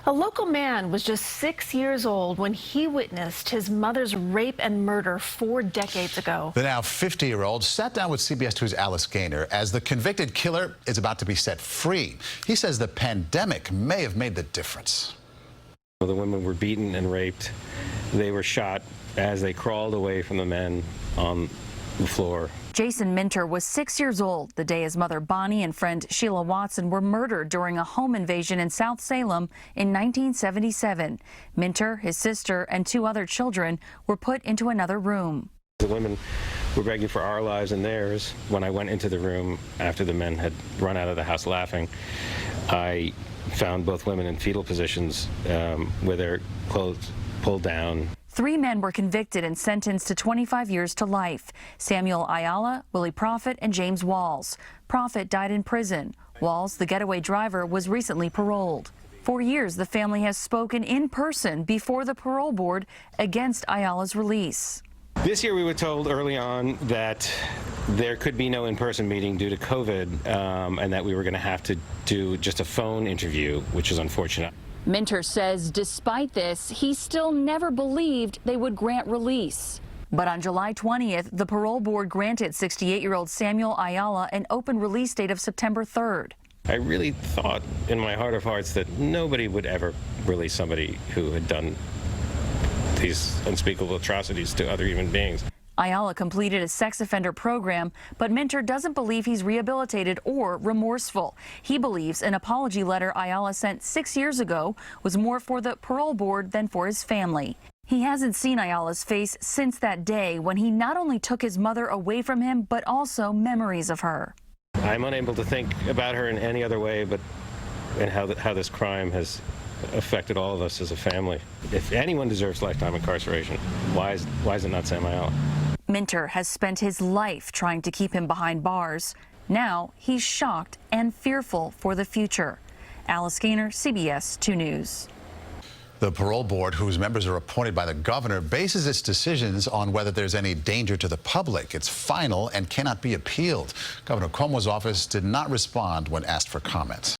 A local man was just 6 years old when he witnessed his mother's rape and murder 4 decades ago. The now 50-year-old sat down with CBS 2's Alice Gaynor as the convicted killer is about to be set free. He says the pandemic may have made the difference. The women were beaten and raped. They were shot as they crawled away from the men on the floor. Jason Minter was 6 years old the day his mother Bonnie and friend Sheila Watson were murdered during a home invasion in South Salem in 1977. Minter, his sister, and 2 other children were put into another room. The women were begging for our lives and theirs. When I went into the room after the men had run out of the house laughing, I found both women in fetal positions with their clothes pulled down. 3 men were convicted and sentenced to 25 years to life. Samuel Ayala, Willie Prophet, and James Walls. Prophet died in prison. Walls, the getaway driver, was recently paroled. For years, the family has spoken in person before the parole board against Ayala's release. This year we were told early on that there could be no in-person meeting due to COVID, and that we were going to have to do just a phone interview, which is unfortunate. Minter says despite this, he still never believed they would grant release. But on July 20th, the parole board granted 68-year-old Samuel Ayala an open release date of September 3rd. I really thought in my heart of hearts that nobody would ever release somebody who had done these unspeakable atrocities to other human beings. Ayala completed a sex offender program, but Minter doesn't believe he's rehabilitated or remorseful. He believes an apology letter Ayala sent 6 years ago was more for the parole board than for his family. He hasn't seen Ayala's face since that day when he not only took his mother away from him, but also memories of her. I'm unable to think about her in any other way but in how this crime has affected all of us as a family. If anyone deserves lifetime incarceration, why is it not Sam Ayala? Minter has spent his life trying to keep him behind bars. Now he's shocked and fearful for the future. Alice Gaynor, CBS 2 News. The parole board, whose members are appointed by the governor, bases its decisions on whether there's any danger to the public. It's final and cannot be appealed. Governor Cuomo's office did not respond when asked for comments.